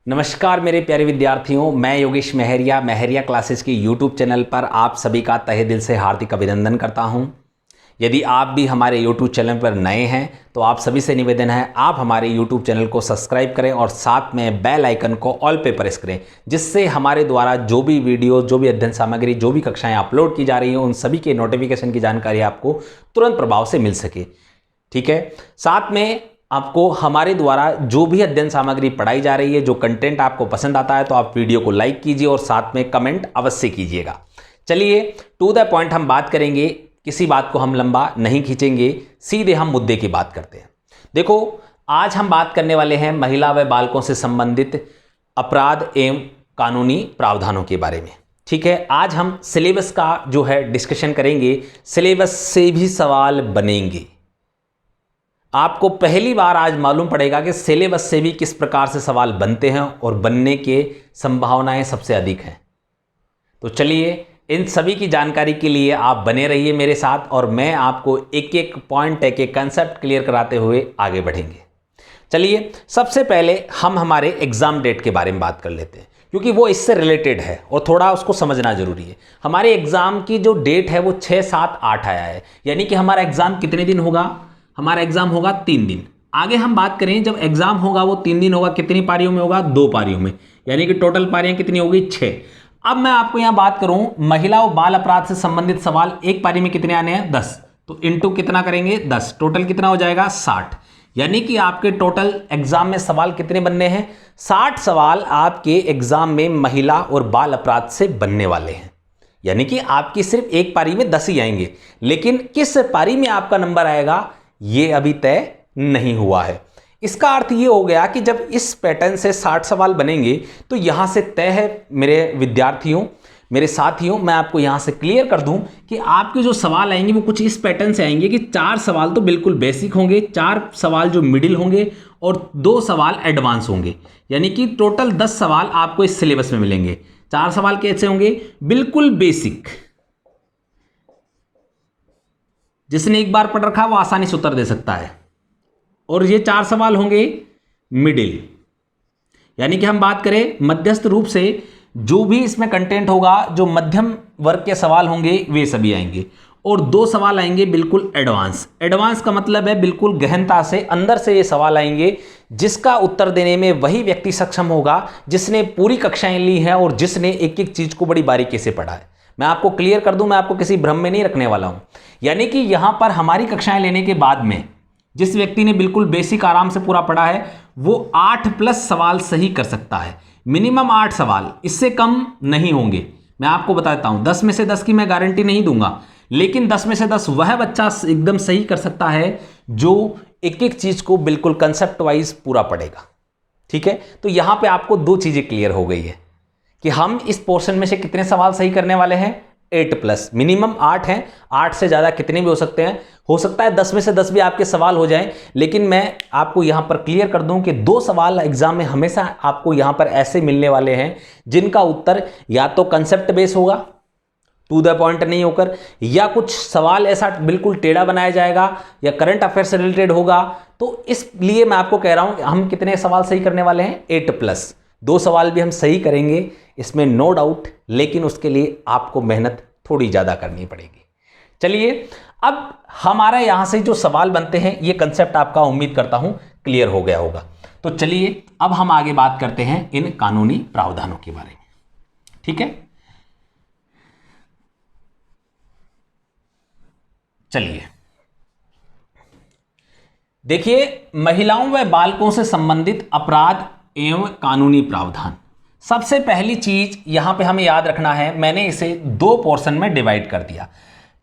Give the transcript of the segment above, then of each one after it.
नमस्कार मेरे प्यारे विद्यार्थियों, मैं योगेश महरिया महरिया क्लासेस के यूट्यूब चैनल पर आप सभी का तहे दिल से हार्दिक अभिनंदन करता हूं। यदि आप भी हमारे यूट्यूब चैनल पर नए हैं तो आप सभी से निवेदन है आप हमारे यूट्यूब चैनल को सब्सक्राइब करें और साथ में बेल आइकन को ऑल पे प्रेस करें, जिससे हमारे द्वारा जो भी वीडियो, जो भी अध्ययन सामग्री, जो भी कक्षाएँ अपलोड की जा रही हैं उन सभी के नोटिफिकेशन की जानकारी आपको तुरंत प्रभाव से मिल सके। ठीक है, साथ में आपको हमारे द्वारा जो भी अध्ययन सामग्री पढ़ाई जा रही है, जो कंटेंट आपको पसंद आता है तो आप वीडियो को लाइक कीजिए और साथ में कमेंट अवश्य कीजिएगा। चलिए टू द पॉइंट हम बात करेंगे, किसी बात को हम लंबा नहीं खींचेंगे, सीधे हम मुद्दे की बात करते हैं। देखो, आज हम बात करने वाले हैं महिला व बालकों से संबंधित अपराध एवं कानूनी प्रावधानों के बारे में। ठीक है, आज हम सिलेबस का जो है डिस्कशन करेंगे। सिलेबस से भी सवाल बनेंगे। आपको पहली बार आज मालूम पड़ेगा कि सिलेबस से भी किस प्रकार से सवाल बनते हैं और बनने के संभावनाएं सबसे अधिक हैं। तो चलिए, इन सभी की जानकारी के लिए आप बने रहिए मेरे साथ और मैं आपको एक एक पॉइंट, एक एक कंसेप्ट क्लियर कराते हुए आगे बढ़ेंगे। चलिए, सबसे पहले हम हमारे एग्जाम डेट के बारे में बात कर लेते हैं, क्योंकि वो इससे रिलेटेड है और थोड़ा उसको समझना जरूरी है। हमारे एग्जाम की जो डेट है वो 6, 7, 8 आया है, यानी कि हमारा एग्जाम कितने दिन होगा? हमारा एग्जाम होगा 3 दिन। आगे हम बात करें, जब एग्जाम होगा वो 3 दिन होगा, कितनी पारियों में होगा? 2 पारियों में, यानी कि टोटल पारियां कितनी होगी? 6। अब मैं आपको यहां बात करूं, महिला और बाल अपराध से संबंधित सवाल एक पारी में कितने आने हैं? 10। तो इंटू कितना करेंगे? 10। टोटल कितना हो जाएगा? 60। यानी कि आपके टोटल एग्जाम में सवाल कितने बनने हैं? 60 सवाल आपके एग्जाम में महिला और बाल अपराध से बनने वाले हैं। यानी कि आपकी सिर्फ एक पारी में 10 ही आएंगे, लेकिन किस पारी में आपका नंबर आएगा ये अभी तय नहीं हुआ है। इसका अर्थ ये हो गया कि जब इस पैटर्न से 60 सवाल बनेंगे तो यहां से तय है मेरे विद्यार्थियों, मेरे साथियों, मैं आपको यहां से क्लियर कर दूं कि आपके जो सवाल आएंगे वो कुछ इस पैटर्न से आएंगे कि 4 सवाल तो बिल्कुल बेसिक होंगे, 4 सवाल जो मिडिल होंगे और 2 सवाल एडवांस होंगे। यानी कि टोटल 10 सवाल आपको इस सिलेबस में मिलेंगे। 4 सवाल कैसे होंगे? बिल्कुल बेसिक, जिसने एक बार पढ़ रखा वो आसानी से उत्तर दे सकता है। और ये 4 सवाल होंगे मिडिल, यानी कि हम बात करें मध्यस्थ रूप से जो भी इसमें कंटेंट होगा, जो मध्यम वर्ग के सवाल होंगे वे सभी आएंगे। और 2 सवाल आएंगे बिल्कुल एडवांस। एडवांस का मतलब है बिल्कुल गहनता से, अंदर से ये सवाल आएंगे जिसका उत्तर देने में वही व्यक्ति सक्षम होगा जिसने पूरी कक्षाएं ली हैं और जिसने एक एक चीज को बड़ी बारीकी से पढ़ा है। मैं आपको क्लियर कर दूं, मैं आपको किसी भ्रम में नहीं रखने वाला हूं। यानी कि यहां पर हमारी कक्षाएं लेने के बाद में जिस व्यक्ति ने बिल्कुल बेसिक आराम से पूरा पढ़ा है वो 8+ सवाल सही कर सकता है। मिनिमम 8 सवाल, इससे कम नहीं होंगे। मैं आपको बताता हूं, 10 में से 10 की मैं गारंटी नहीं दूंगा, लेकिन 10 में से 10 वह बच्चा एकदम सही कर सकता है जो एक एक चीज को बिल्कुल कंसेप्ट वाइज पूरा पढ़ेगा। ठीक है, तो यहां पर आपको 2 चीजें क्लियर हो गई है कि हम इस पोर्शन में से कितने सवाल सही करने वाले हैं? 8+, मिनिमम 8 हैं, 8 से ज़्यादा कितने भी हो सकते हैं। हो सकता है 10 में से 10 भी आपके सवाल हो जाएं, लेकिन मैं आपको यहां पर क्लियर कर दूं कि 2 सवाल एग्जाम में हमेशा आपको यहां पर ऐसे मिलने वाले हैं जिनका उत्तर या तो कंसेप्ट बेस होगा, टू द पॉइंट नहीं होकर, या कुछ सवाल ऐसा बिल्कुल टेढ़ा बनाया जाएगा या करंट अफेयर से रिलेटेड होगा। तो इसलिए मैं आपको कह रहा हूं कि हम कितने सवाल सही करने वाले हैं? 8+। 2 सवाल भी हम सही करेंगे, इसमें नो डाउट, लेकिन उसके लिए आपको मेहनत थोड़ी ज़्यादा करनी पड़ेगी। चलिए, अब हमारा यहाँ से जो सवाल बनते हैं ये कंसेप्ट आपका उम्मीद करता हूँ क्लियर हो गया होगा। तो चलिए अब हम आगे बात करते हैं इन कानूनी प्रावधानों के बारे में। ठीक है, चलिए देखिए, महिलाओं व बालकों से संबंधित अपराध एवं कानूनी प्रावधान। सबसे पहली चीज यहां पे हमें याद रखना है, मैंने इसे 2 पोर्शन में डिवाइड कर दिया।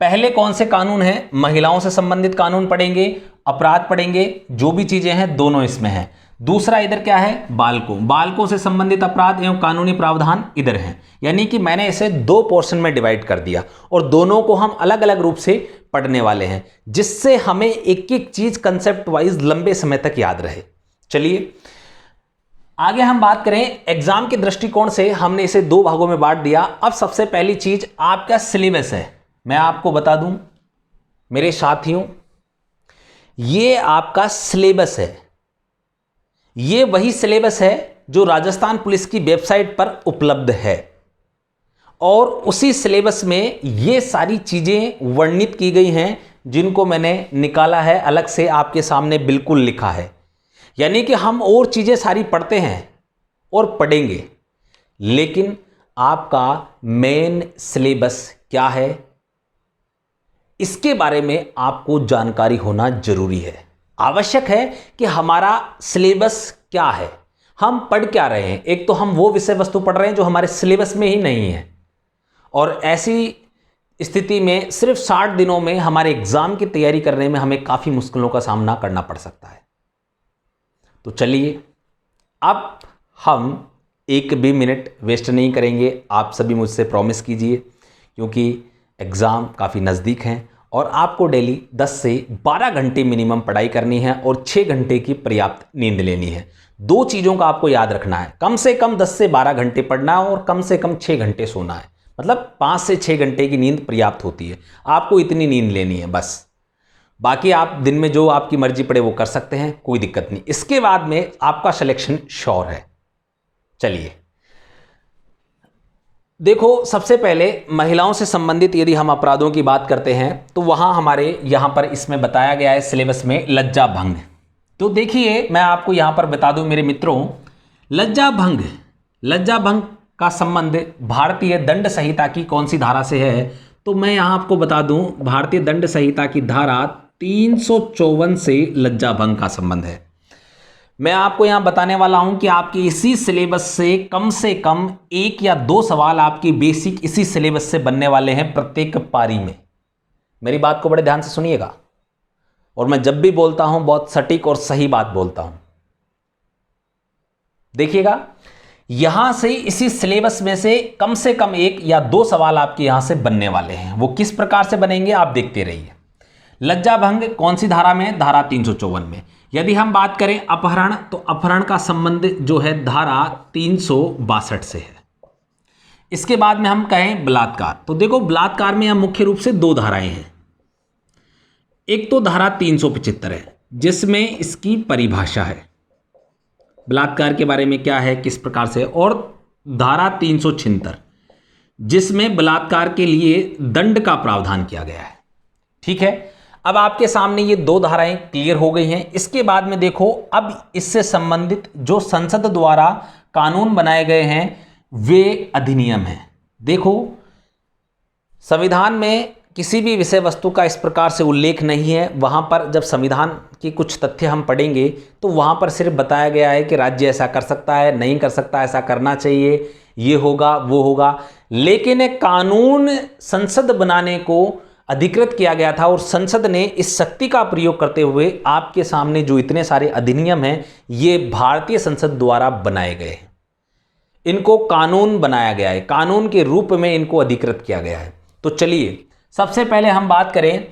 पहले कौन से कानून हैं? महिलाओं से संबंधित कानून पढ़ेंगे, अपराध पढ़ेंगे, जो भी चीजें हैं दोनों इसमें हैं। दूसरा इधर क्या है? बालकों से संबंधित अपराध एवं कानूनी प्रावधान इधर हैं। यानी कि मैंने इसे 2 पोर्शन में डिवाइड कर दिया और दोनों को हम अलग अलग रूप से पढ़ने वाले हैं, जिससे हमें एक एक चीज कंसेप्ट वाइज लंबे समय तक याद रहे। चलिए आगे हम बात करें, एग्जाम के दृष्टिकोण से हमने इसे 2 भागों में बांट दिया। अब सबसे पहली चीज आपका सिलेबस है। मैं आपको बता दूं मेरे साथियों, ये आपका सिलेबस है, ये वही सिलेबस है जो राजस्थान पुलिस की वेबसाइट पर उपलब्ध है और उसी सिलेबस में ये सारी चीज़ें वर्णित की गई हैं जिनको मैंने निकाला है अलग से आपके सामने बिल्कुल लिखा है। यानी कि हम और चीज़ें सारी पढ़ते हैं और पढ़ेंगे, लेकिन आपका मेन सिलेबस क्या है इसके बारे में आपको जानकारी होना जरूरी है। आवश्यक है कि हमारा सिलेबस क्या है, हम पढ़ क्या रहे हैं। एक तो हम वो विषय वस्तु पढ़ रहे हैं जो हमारे सिलेबस में ही नहीं है, और ऐसी स्थिति में सिर्फ 60 दिनों में हमारे एग्जाम की तैयारी करने में हमें काफ़ी मुश्किलों का सामना करना पड़ सकता है। तो चलिए अब हम एक भी मिनट वेस्ट नहीं करेंगे। आप सभी मुझसे प्रॉमिस कीजिए, क्योंकि एग्ज़ाम काफ़ी नज़दीक हैं और आपको डेली 10 से 12 घंटे मिनिमम पढ़ाई करनी है और 6 घंटे की पर्याप्त नींद लेनी है। दो चीज़ों का आपको याद रखना है, कम से कम 10 से 12 घंटे पढ़ना है और कम से कम 6 घंटे सोना है। मतलब 5 से 6 घंटे की नींद पर्याप्त होती है, आपको इतनी नींद लेनी है बस। बाकी आप दिन में जो आपकी मर्जी पड़े वो कर सकते हैं, कोई दिक्कत नहीं। इसके बाद में आपका सिलेक्शन श्योर है। चलिए देखो, सबसे पहले महिलाओं से संबंधित यदि हम अपराधों की बात करते हैं तो वहां हमारे यहां पर इसमें बताया गया है सिलेबस में लज्जा भंग। तो देखिए मैं आपको यहां पर बता दूं मेरे मित्रों, लज्जा भंग का संबंध भारतीय दंड संहिता की कौन सी धारा से है, तो मैं यहां आपको बता दूं भारतीय दंड संहिता की धारा 354 से लज्जा भंग का संबंध है। मैं आपको यहां बताने वाला हूं कि आपके इसी सिलेबस से कम 1 या 2 सवाल आपकी बेसिक इसी सिलेबस से बनने वाले हैं प्रत्येक पारी में। मेरी बात को बड़े ध्यान से सुनिएगा, और मैं जब भी बोलता हूं बहुत सटीक और सही बात बोलता हूं। देखिएगा, यहां से इसी सिलेबस में से कम 1 या 2 सवाल आपके यहां से बनने वाले हैं। वो किस प्रकार से बनेंगे आप देखते रहिए। लज्जा भंग कौन सी धारा में? धारा 354 में। यदि हम बात करें अपहरण, तो अपहरण का संबंध जो है धारा 362 से है। इसके बाद में हम कहें बलात्कार, तो देखो बलात्कार में हम मुख्य रूप से 2 धाराएं हैं। एक तो धारा 375 है जिसमें इसकी परिभाषा है, बलात्कार के बारे में क्या है किस प्रकार से, और धारा 376 जिसमें बलात्कार के लिए दंड का प्रावधान किया गया है। ठीक है, अब आपके सामने ये 2 धाराएं क्लियर हो गई हैं। इसके बाद में देखो, अब इससे संबंधित जो संसद द्वारा कानून बनाए गए हैं वे अधिनियम हैं। देखो, संविधान में किसी भी विषय वस्तु का इस प्रकार से उल्लेख नहीं है। वहां पर जब संविधान की कुछ तथ्य हम पढ़ेंगे तो वहां पर सिर्फ बताया गया है कि राज्य ऐसा कर सकता है, नहीं कर सकता, ऐसा करना चाहिए, ये होगा वो होगा। लेकिन एक कानून संसद बनाने को अधिकृत किया गया था और संसद ने इस शक्ति का प्रयोग करते हुए आपके सामने जो इतने सारे अधिनियम हैं ये भारतीय संसद द्वारा बनाए गए हैं। इनको कानून बनाया गया है, कानून के रूप में इनको अधिकृत किया गया है। तो चलिए सबसे पहले हम बात करें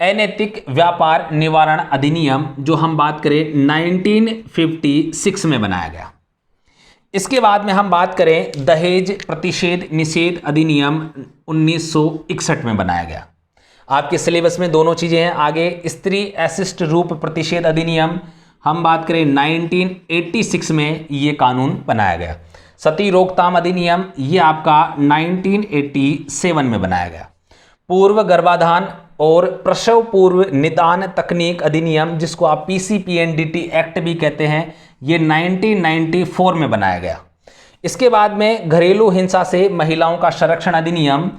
अनैतिक व्यापार निवारण अधिनियम, जो हम बात करें 1956 में बनाया गया। इसके बाद में हम बात करें दहेज प्रतिषेध निषेध अधिनियम 1961 में बनाया गया। आपके सिलेबस में दोनों चीजें हैं। आगे स्त्री अशिष्ट रूप प्रतिषेध अधिनियम हम बात करें 1986 में ये कानून बनाया गया। सती रोकथाम अधिनियम ये आपका 1987 में बनाया गया। पूर्व गर्भाधान और प्रसव पूर्व निदान तकनीक अधिनियम, जिसको आप PCPNDT एक्ट भी कहते हैं, ये 1994 में बनाया गया। इसके बाद में घरेलू हिंसा से महिलाओं का संरक्षण अधिनियम,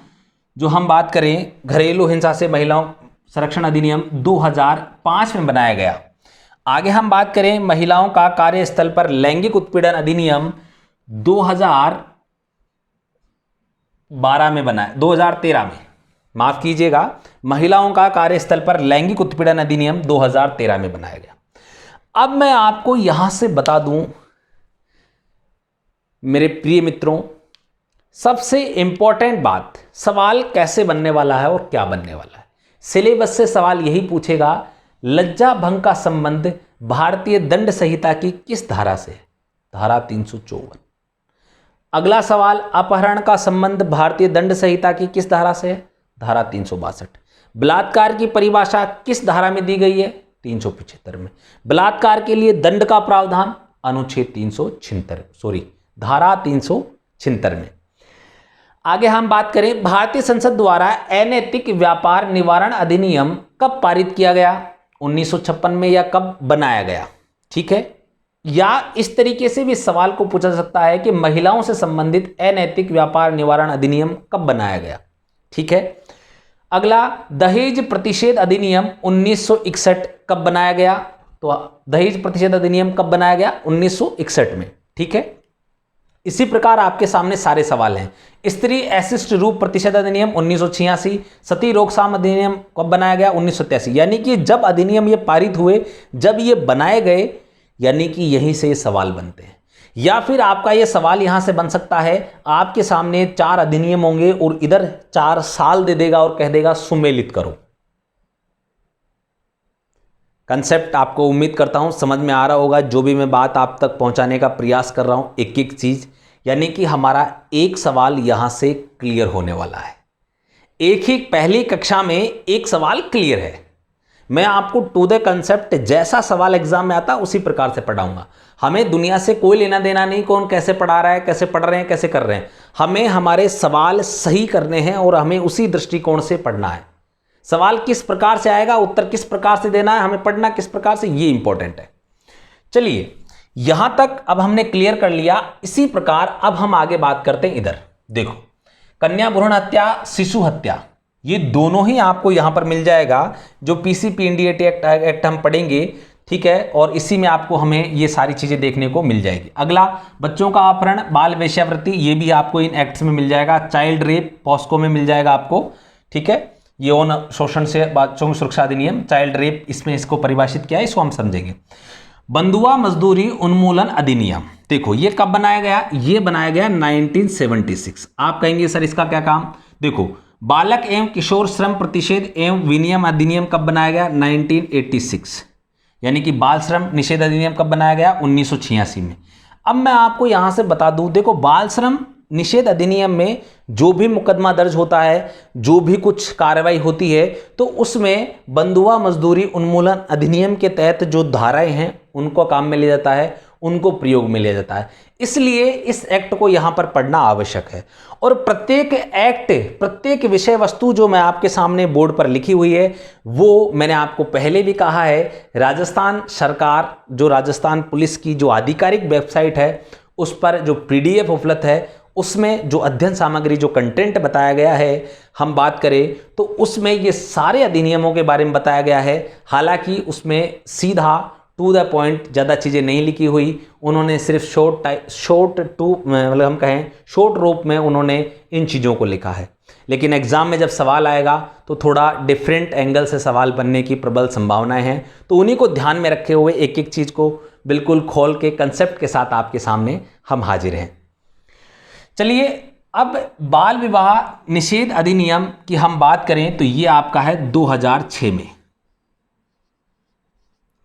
जो हम बात करें घरेलू हिंसा से महिलाओं संरक्षण अधिनियम 2005 में बनाया गया। आगे हम बात करें महिलाओं का कार्यस्थल पर लैंगिक उत्पीड़न अधिनियम 2012 में बनाया, 2013 में, माफ कीजिएगा, महिलाओं का कार्यस्थल पर लैंगिक उत्पीड़न अधिनियम 2013 में बनाया गया। अब मैं आपको यहां से बता दूं मेरे प्रिय मित्रों, सबसे इंपॉर्टेंट बात, सवाल कैसे बनने वाला है और क्या बनने वाला है। सिलेबस से सवाल यही पूछेगा, लज्जा भंग का संबंध भारतीय दंड संहिता की किस धारा से है? धारा 354। अगला सवाल, अपहरण का संबंध भारतीय दंड संहिता की किस धारा से है? धारा 362। बलात्कार की परिभाषा किस धारा में दी गई है? 375 में। बलात्कार के लिए दंड का प्रावधान अनुच्छेद 376, सॉरी धारा 376 में। आगे हम बात करें, भारतीय संसद द्वारा अनैतिक व्यापार निवारण अधिनियम कब पारित किया गया? 1956 में, या कब बनाया गया? ठीक है, या इस तरीके से भी सवाल को पूछा जा सकता है कि महिलाओं से संबंधित अनैतिक व्यापार निवारण अधिनियम कब बनाया गया? ठीक है। अगला, दहेज प्रतिषेध अधिनियम 1961 कब बनाया गया? तो दहेज प्रतिषेध अधिनियम कब बनाया गया? 1961 में। ठीक है, इसी प्रकार आपके सामने सारे सवाल हैं। स्त्री अशिष्ट रूप प्रतिषेध अधिनियम 1986, सती रोकथाम अधिनियम कब बनाया गया? 1983। यानी कि जब अधिनियम ये पारित हुए, जब ये बनाए गए, यानी कि यहीं से ये सवाल बनते हैं। या फिर आपका ये सवाल यहां से बन सकता है, आपके सामने 4 अधिनियम होंगे और इधर 4 साल दे देगा और कह देगा सुमेलित करो। कंसेप्ट आपको उम्मीद करता हूं समझ में आ रहा होगा, जो भी मैं बात आप तक पहुंचाने का प्रयास कर रहा हूं, एक एक चीज, यानी कि हमारा एक सवाल यहां से क्लियर होने वाला है। एक ही पहली कक्षा में एक सवाल क्लियर है। मैं आपको टू द कंसेप्ट जैसा सवाल एग्जाम में आता उसी प्रकार से पढ़ाऊंगा। हमें दुनिया से कोई लेना देना नहीं, कौन कैसे पढ़ा रहा है, कैसे पढ़ रहे हैं, कैसे कर रहे हैं। हमें हमारे सवाल सही करने हैं और हमें उसी दृष्टिकोण से पढ़ना है। सवाल किस प्रकार से आएगा, उत्तर किस प्रकार से देना है, हमें पढ़ना किस प्रकार से, ये इंपॉर्टेंट है। चलिए, यहां तक अब हमने क्लियर कर लिया। इसी प्रकार अब हम आगे बात करते हैं। इधर देखो, कन्या भ्रूण हत्या, शिशु हत्या, ये दोनों ही आपको यहां पर मिल जाएगा। जो पीसीपी इंडिया एक्ट हम पढ़ेंगे, ठीक है, और इसी में आपको हमें ये सारी चीजें देखने को मिल जाएगी। अगला, बच्चों का अपहरण, बाल वेश्यावृत्ति, ये भी आपको इन एक्ट्स में मिल जाएगा। चाइल्ड रेप पॉस्को में मिल जाएगा आपको। ठीक है, यौन शोषण से बच्चों की सुरक्षा अधिनियम, चाइल्ड रेप, इसमें इसको परिभाषित किया है, इसको हम समझेंगे। बंधुआ मजदूरी उन्मूलन अधिनियम, देखो ये कब बनाया गया? ये बनाया गया 1976। आप कहेंगे सर इसका क्या काम? देखो, बालक एवं किशोर श्रम प्रतिषेध एवं विनियम अधिनियम कब बनाया गया? 1986। यानी कि बाल श्रम निषेध अधिनियम कब बनाया गया? 1986 में। अब मैं आपको यहां से बता दूं, देखो बाल श्रम निषेध अधिनियम में जो भी मुकदमा दर्ज होता है, जो भी कुछ कार्रवाई होती है, तो उसमें बंधुआ मजदूरी उन्मूलन अधिनियम के तहत जो धाराएं हैं उनको काम में लिया जाता है, उनको प्रयोग में लिया जाता है। इसलिए इस एक्ट को यहां पर पढ़ना आवश्यक है। और प्रत्येक एक्ट, प्रत्येक विषय वस्तु जो मैं आपके सामने बोर्ड पर लिखी हुई है, वो मैंने आपको पहले भी कहा है, राजस्थान सरकार, जो राजस्थान पुलिस की जो आधिकारिक वेबसाइट है, उस पर जो पीडीएफ उपलब्ध है, उसमें जो अध्ययन सामग्री, जो कंटेंट बताया गया है, हम बात करें तो उसमें ये सारे अधिनियमों के बारे में बताया गया है। हालांकि उसमें सीधा टू द पॉइंट ज़्यादा चीज़ें नहीं लिखी हुई, उन्होंने सिर्फ शॉर्ट रूप में उन्होंने इन चीज़ों को लिखा है। लेकिन एग्जाम में जब सवाल आएगा तो थोड़ा डिफरेंट एंगल से सवाल बनने की प्रबल संभावनाएं हैं। तो उन्हीं को ध्यान में रखे हुए एक एक चीज़ को बिल्कुल खोल के कंसेप्ट के साथ आपके सामने हम हाजिर हैं। चलिए, अब बाल विवाह निषेध अधिनियम की हम बात करें तो ये आपका है 2006 में।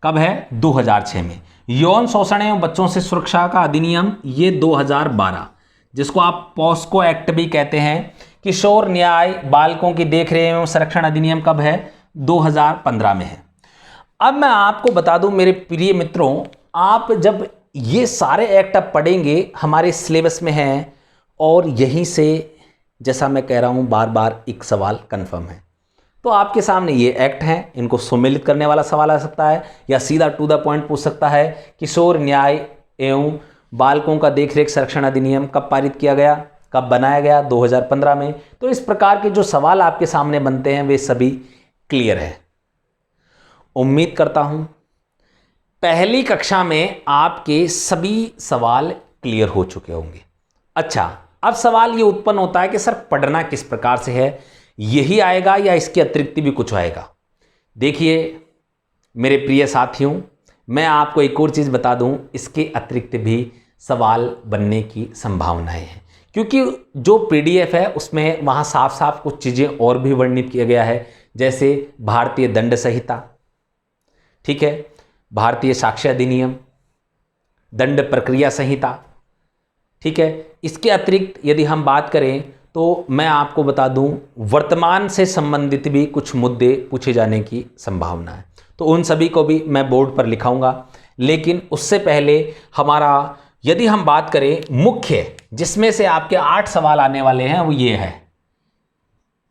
कब है? 2006 में। यौन शोषण एवं बच्चों से सुरक्षा का अधिनियम, ये 2012, जिसको आप पॉस्को एक्ट भी कहते हैं। किशोर न्याय बालकों की देखरेख एवं संरक्षण अधिनियम कब है? 2015 में है। अब मैं आपको बता दूं मेरे प्रिय मित्रों, आप जब ये सारे एक्ट आप पढ़ेंगे, हमारे सिलेबस में हैं, और यहीं से, जैसा मैं कह रहा हूं बार बार, एक सवाल कंफर्म है। तो आपके सामने ये एक्ट हैं, इनको सुमेलित करने वाला सवाल आ सकता है, या सीधा टू द पॉइंट पूछ सकता है। किशोर न्याय एवं बालकों का देखरेख संरक्षण अधिनियम कब पारित किया गया, कब बनाया गया? 2015 में। तो इस प्रकार के जो सवाल आपके सामने बनते हैं वे सभी क्लियर है। उम्मीद करता हूं पहली कक्षा में आपके सभी सवाल क्लियर हो चुके होंगे। अच्छा, अब सवाल ये उत्पन्न होता है कि सर पढ़ना किस प्रकार से है, यही आएगा या इसके अतिरिक्त भी कुछ आएगा? देखिए मेरे प्रिय साथियों, मैं आपको एक और चीज़ बता दूं, इसके अतिरिक्त भी सवाल बनने की संभावनाएं हैं, क्योंकि जो पीडीएफ है उसमें वहाँ साफ साफ कुछ चीज़ें और भी वर्णित किया गया है, जैसे भारतीय दंड संहिता, ठीक है, भारतीय साक्ष्य अधिनियम, दंड प्रक्रिया संहिता, ठीक है। इसके अतिरिक्त यदि हम बात करें तो मैं आपको बता दूं, वर्तमान से संबंधित भी कुछ मुद्दे पूछे जाने की संभावना है। तो उन सभी को भी मैं बोर्ड पर लिखाऊंगा। लेकिन उससे पहले हमारा, यदि हम बात करें मुख्य, जिसमें से आपके 8 सवाल आने वाले हैं, वो ये है,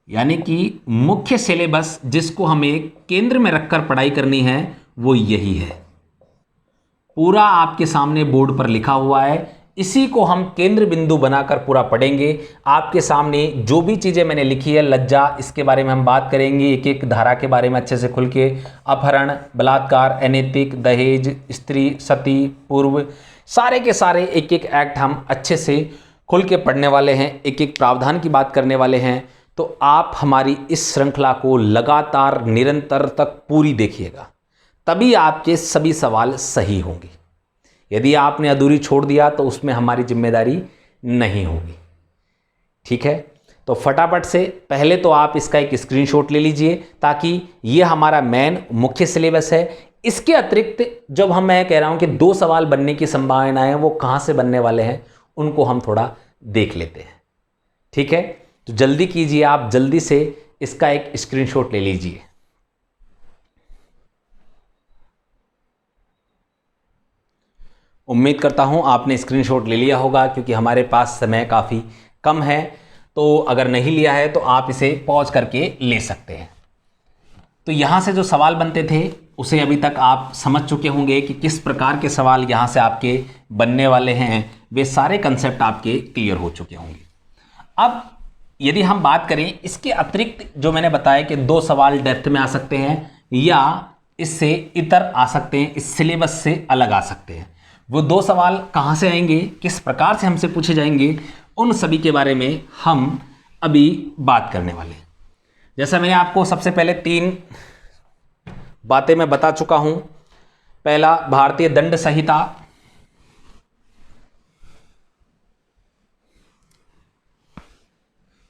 यानी कि मुख्य सिलेबस जिसको हमें केंद्र में रखकर पढ़ाई करनी है वो यही है। पूरा आपके सामने बोर्ड पर लिखा हुआ है, इसी को हम केंद्र बिंदु बनाकर पूरा पढ़ेंगे। आपके सामने जो भी चीज़ें मैंने लिखी है, लज्जा, इसके बारे में हम बात करेंगे, एक एक धारा के बारे में अच्छे से खुल के, अपहरण, बलात्कार, अनैतिक, दहेज, स्त्री, सती, पूर्व, सारे के सारे एक एक एक्ट हम अच्छे से खुल के पढ़ने वाले हैं, एक एक प्रावधान की बात करने वाले हैं। तो आप हमारी इस श्रृंखला को लगातार निरंतर तक पूरी देखिएगा, तभी आपके सभी सवाल सही होंगे। यदि आपने अधूरी छोड़ दिया तो उसमें हमारी जिम्मेदारी नहीं होगी। ठीक है, तो फटाफट से पहले तो आप इसका एक स्क्रीनशॉट ले लीजिए, ताकि ये हमारा मेन मुख्य सिलेबस है। इसके अतिरिक्त जब मैं कह रहा हूं कि 2 सवाल बनने की संभावनाएं वो कहां से बनने वाले हैं, उनको हम थोड़ा देख लेते हैं। ठीक है, तो जल्दी कीजिए, आप जल्दी से इसका एक स्क्रीनशॉट ले लीजिए। उम्मीद करता हूं आपने स्क्रीनशॉट ले लिया होगा, क्योंकि हमारे पास समय काफ़ी कम है। तो अगर नहीं लिया है तो आप इसे पॉज करके ले सकते हैं। तो यहाँ से जो सवाल बनते थे उसे अभी तक आप समझ चुके होंगे कि किस प्रकार के सवाल यहाँ से आपके बनने वाले हैं, वे सारे कंसेप्ट आपके क्लियर हो चुके होंगे। अब यदि हम बात करें इसके अतिरिक्त, जो मैंने बताया कि 2 सवाल डेप्थ में आ सकते हैं या इससे इतर आ सकते हैं, इस सिलेबस से अलग आ सकते हैं। वो 2 सवाल कहाँ से आएंगे, किस प्रकार से हमसे पूछे जाएंगे, उन सभी के बारे में हम अभी बात करने वाले हैं। जैसा मैंने आपको सबसे पहले 3 बातें मैं बता चुका हूं। पहला, भारतीय दंड संहिता।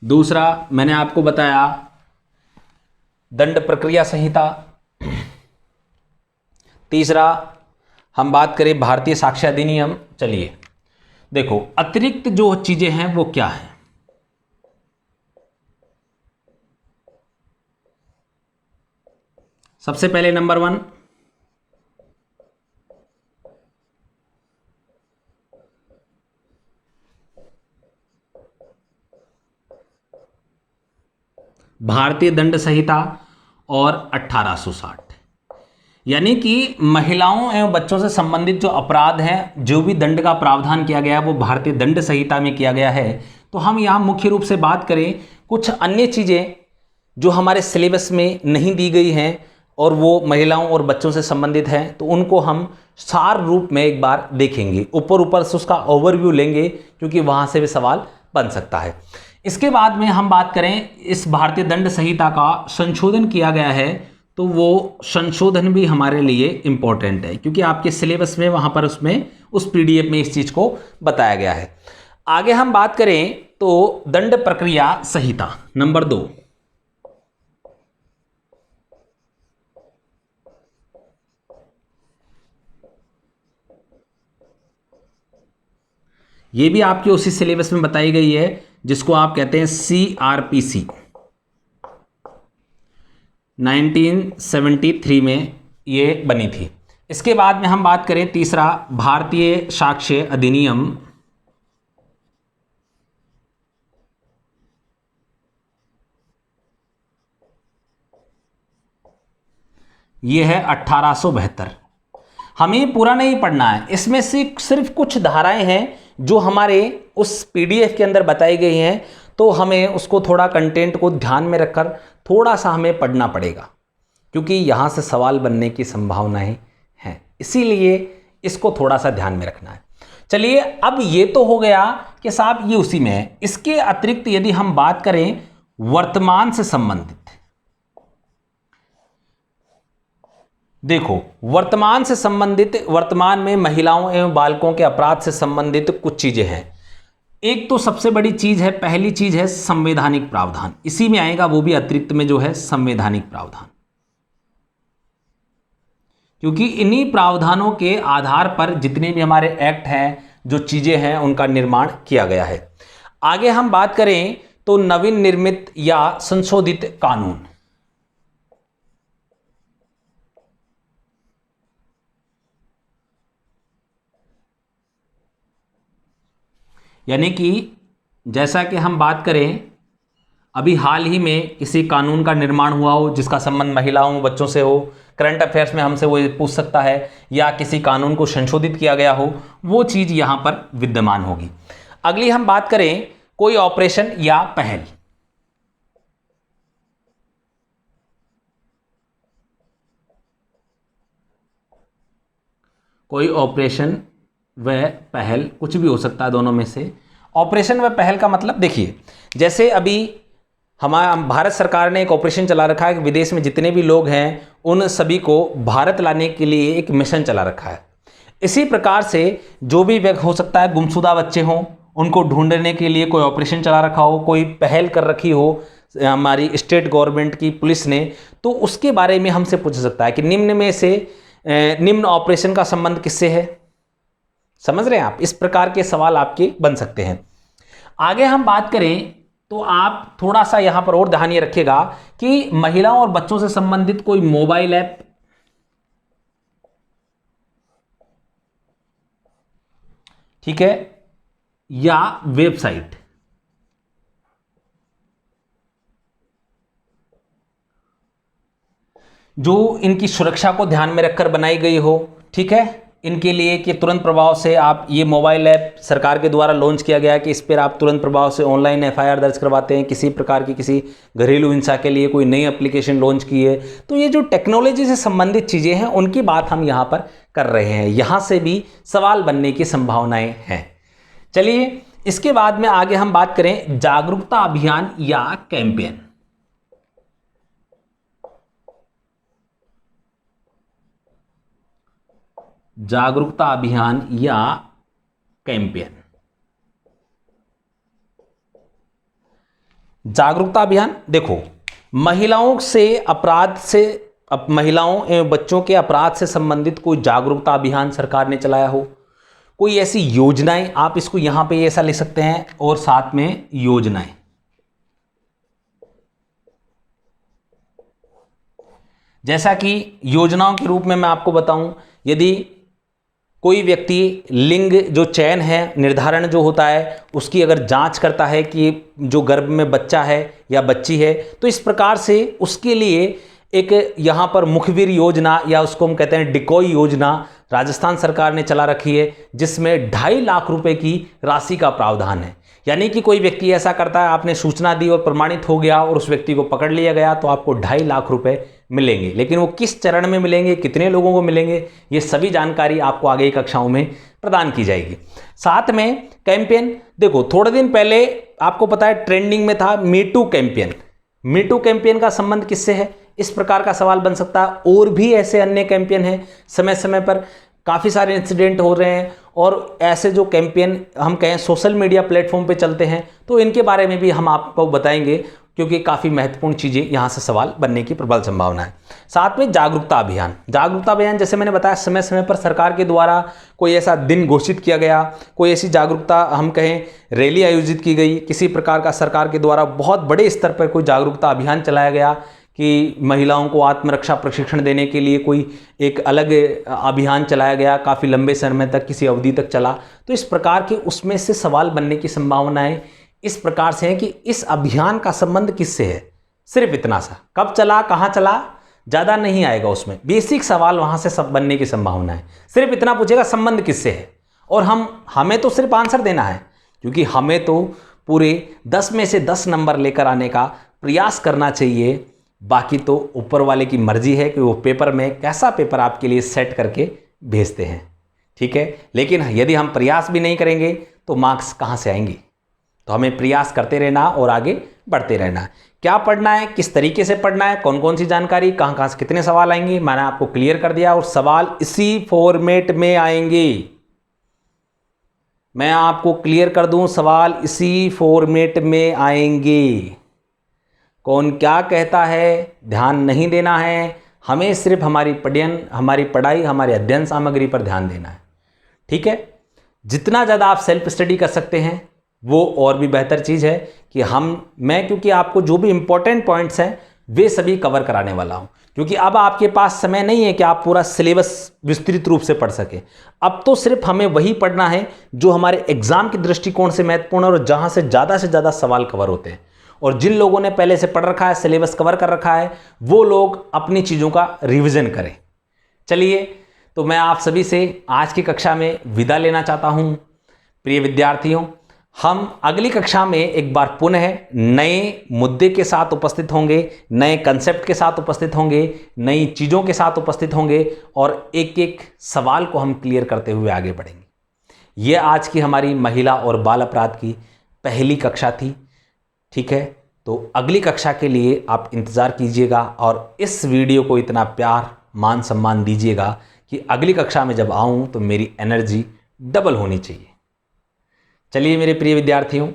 दूसरा, मैंने आपको बताया दंड प्रक्रिया संहिता। तीसरा, हम बात करें भारतीय साक्ष्य अधिनियम। चलिए देखो, अतिरिक्त जो चीजें हैं वो क्या है। सबसे पहले नंबर 1, भारतीय दंड संहिता और 1860, यानी कि महिलाओं एवं बच्चों से संबंधित जो अपराध हैं, जो भी दंड का प्रावधान किया गया है वो भारतीय दंड संहिता में किया गया है। तो हम यहाँ मुख्य रूप से बात करें कुछ अन्य चीज़ें जो हमारे सिलेबस में नहीं दी गई हैं और वो महिलाओं और बच्चों से संबंधित हैं, तो उनको हम सार रूप में एक बार देखेंगे, ऊपर ऊपर से उसका ओवरव्यू लेंगे, क्योंकि वहाँ से भी सवाल बन सकता है। इसके बाद में हम बात करें, इस भारतीय दंड संहिता का संशोधन किया गया है, तो वो संशोधन भी हमारे लिए इम्पोर्टेंट है, क्योंकि आपके सिलेबस में वहाँ पर उसमें उस पीडीएफ में इस चीज़ को बताया गया है। आगे हम बात करें तो दंड प्रक्रिया संहिता नंबर 2। ये भी आपके उसी सिलेबस में बताई गई है, जिसको आप कहते हैं CRPC। 1973 में ये बनी थी। इसके बाद में हम बात करें तीसरा, भारतीय साक्ष्य अधिनियम। ये है 1872। हमें पूरा नहीं पढ़ना है, इसमें से सिर्फ कुछ धाराएं हैं जो हमारे उस पीडीएफ के अंदर बताई गई हैं, तो हमें उसको थोड़ा कंटेंट को ध्यान में रखकर थोड़ा सा हमें पढ़ना पड़ेगा, क्योंकि यहाँ से सवाल बनने की संभावनाएं हैं, इसीलिए इसको थोड़ा सा ध्यान में रखना है। चलिए, अब ये तो हो गया कि साहब ये उसी में है। इसके अतिरिक्त यदि हम बात करें वर्तमान से संबंधित, देखो वर्तमान से संबंधित, वर्तमान में महिलाओं एवं बालकों के अपराध से संबंधित कुछ चीजें हैं। एक तो सबसे बड़ी चीज है, पहली चीज है संवैधानिक प्रावधान, इसी में आएगा, वो भी अतिरिक्त में जो है संवैधानिक प्रावधान, क्योंकि इन्हीं प्रावधानों के आधार पर जितने भी हमारे एक्ट हैं, जो चीजें हैं, उनका निर्माण किया गया है। आगे हम बात करें तो नवीन निर्मित या संशोधित कानून। यानी कि जैसा कि हम बात करें, अभी हाल ही में किसी कानून का निर्माण हुआ हो जिसका संबंध महिलाओं बच्चों से हो, करंट अफेयर्स में हमसे वो पूछ सकता है, या किसी कानून को संशोधित किया गया हो, वो चीज़ यहाँ पर विद्यमान होगी। अगली हम बात करें कोई ऑपरेशन या पहल। कोई ऑपरेशन व पहल, कुछ भी हो सकता है दोनों में से। ऑपरेशन व पहल का मतलब देखिए, जैसे अभी हमारा भारत सरकार ने एक ऑपरेशन चला रखा है कि विदेश में जितने भी लोग हैं उन सभी को भारत लाने के लिए एक मिशन चला रखा है। इसी प्रकार से जो भी व्यक्ति हो सकता है, गुमशुदा बच्चे हों, उनको ढूंढने के लिए कोई ऑपरेशन चला रखा हो, कोई पहल कर रखी हो हमारी स्टेट गवर्नमेंट की पुलिस ने, तो उसके बारे में हमसे पूछ सकता है कि निम्न में से निम्न ऑपरेशन का संबंध किससे है। समझ रहे हैं आप? इस प्रकार के सवाल आपके बन सकते हैं। आगे हम बात करें तो आप थोड़ा सा यहां पर और ध्यान ये रखिएगा कि महिलाओं और बच्चों से संबंधित कोई मोबाइल ऐप, ठीक है, या वेबसाइट जो इनकी सुरक्षा को ध्यान में रखकर बनाई गई हो, ठीक है, इनके लिए कि तुरंत प्रभाव से आप ये मोबाइल ऐप सरकार के द्वारा लॉन्च किया गया कि इस पर आप तुरंत प्रभाव से ऑनलाइन एफआईआर दर्ज करवाते हैं, किसी प्रकार की किसी घरेलू हिंसा के लिए कोई नई एप्लीकेशन लॉन्च की है। तो ये जो टेक्नोलॉजी से संबंधित चीज़ें हैं उनकी बात हम यहाँ पर कर रहे हैं, यहाँ से भी सवाल बनने की संभावनाएं हैं। चलिए इसके बाद में आगे हम बात करें जागरूकता अभियान या कैंपेन। जागरूकता अभियान या कैंपेन। जागरूकता अभियान देखो, महिलाओं एवं बच्चों के अपराध से संबंधित कोई जागरूकता अभियान सरकार ने चलाया हो, कोई ऐसी योजनाएं, आप इसको यहां पे ऐसा लिख सकते हैं, और साथ में योजनाएं। जैसा कि योजनाओं के रूप में मैं आपको बताऊं, यदि कोई व्यक्ति लिंग जो चयन है, निर्धारण जो होता है, उसकी अगर जांच करता है कि जो गर्भ में बच्चा है या बच्ची है, तो इस प्रकार से उसके लिए एक यहाँ पर मुखबिर योजना या उसको हम कहते हैं डिकॉय योजना राजस्थान सरकार ने चला रखी है, जिसमें 2.5 लाख रुपए की राशि का प्रावधान है। यानी कि कोई व्यक्ति ऐसा करता है, आपने सूचना दी और प्रमाणित हो गया और उस व्यक्ति को पकड़ लिया गया, तो आपको 2.5 लाख रुपए मिलेंगे। लेकिन वो किस चरण में मिलेंगे, कितने लोगों को मिलेंगे, ये सभी जानकारी आपको आगे की कक्षाओं में प्रदान की जाएगी। साथ में कैंपेन, देखो थोड़े दिन पहले आपको पता है ट्रेंडिंग में था मीटू कैंपेन। मीटू कैंपेन का संबंध किससे है, इस प्रकार का सवाल बन सकता है। और भी ऐसे अन्य कैंपेन हैं, समय समय पर काफ़ी सारे इंसिडेंट हो रहे हैं, और ऐसे जो कैंपेन हम कहें सोशल मीडिया प्लेटफॉर्म पे चलते हैं, तो इनके बारे में भी हम आपको बताएंगे, क्योंकि काफ़ी महत्वपूर्ण चीज़ें यहाँ से सवाल बनने की प्रबल संभावना है। साथ में जागरूकता अभियान। जागरूकता अभियान जैसे मैंने बताया, समय समय पर सरकार के द्वारा कोई ऐसा दिन घोषित किया गया, कोई ऐसी जागरूकता हम कहें रैली आयोजित की गई, किसी प्रकार का सरकार के द्वारा बहुत बड़े स्तर पर कोई जागरूकता अभियान चलाया गया कि महिलाओं को आत्मरक्षा प्रशिक्षण देने के लिए कोई एक अलग अभियान चलाया गया, काफ़ी लंबे समय तक, किसी अवधि तक चला। तो इस प्रकार के उसमें से सवाल बनने की संभावनाएं इस प्रकार से है कि इस अभियान का संबंध किससे है, सिर्फ इतना सा, कब चला, कहाँ चला, ज़्यादा नहीं आएगा उसमें, बेसिक सवाल वहाँ से सब बनने की संभावना है। सिर्फ इतना पूछेगा संबंध किससे है, और हमें तो सिर्फ आंसर देना है, क्योंकि हमें तो पूरे 10 में से 10 नंबर लेकर आने का प्रयास करना चाहिए। बाकी तो ऊपर वाले की मर्जी है कि वो पेपर में कैसा पेपर आपके लिए सेट करके भेजते हैं, ठीक है। लेकिन यदि हम प्रयास भी नहीं करेंगे तो मार्क्स कहाँ से आएंगे। तो हमें प्रयास करते रहना और आगे बढ़ते रहना। क्या पढ़ना है, किस तरीके से पढ़ना है, कौन कौन सी जानकारी, कहाँ कहाँ से कितने सवाल आएंगे, मैंने आपको क्लियर कर दिया। और सवाल इसी फॉर्मेट में आएंगे, मैं आपको क्लियर कर दूं, सवाल इसी फॉर्मेट में आएंगे। कौन क्या कहता है ध्यान नहीं देना है, हमें सिर्फ हमारी पढ़ाई, हमारे अध्ययन सामग्री पर ध्यान देना है, ठीक है। जितना ज़्यादा आप सेल्फ स्टडी कर सकते हैं वो और भी बेहतर चीज़ है कि मैं क्योंकि आपको जो भी इंपॉर्टेंट पॉइंट्स हैं वे सभी कवर कराने वाला हूं। क्योंकि अब आपके पास समय नहीं है कि आप पूरा सिलेबस विस्तृत रूप से पढ़ सकें। अब तो सिर्फ हमें वही पढ़ना है जो हमारे एग्जाम के दृष्टिकोण से महत्वपूर्ण है और जहां से ज़्यादा सवाल कवर होते हैं। और जिन लोगों ने पहले से पढ़ रखा है, सिलेबस कवर कर रखा है, वो लोग अपनी चीज़ों का रिविज़न करें। चलिए, तो मैं आप सभी से आज की कक्षा में विदा लेना चाहता हूं। प्रिय विद्यार्थियों, हम अगली कक्षा में एक बार पुनः नए मुद्दे के साथ उपस्थित होंगे, नए कंसेप्ट के साथ उपस्थित होंगे, नई चीज़ों के साथ उपस्थित होंगे और एक एक सवाल को हम क्लियर करते हुए आगे बढ़ेंगे। ये आज की हमारी महिला और बाल अपराध की पहली कक्षा थी। ठीक है, तो अगली कक्षा के लिए आप इंतज़ार कीजिएगा और इस वीडियो को इतना प्यार मान सम्मान दीजिएगा कि अगली कक्षा में जब आऊँ तो मेरी एनर्जी डबल होनी चाहिए। चलिए मेरे प्रिय विद्यार्थियों,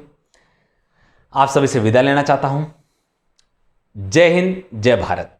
आप सभी से विदा लेना चाहता हूं। जय हिंद, जय भारत।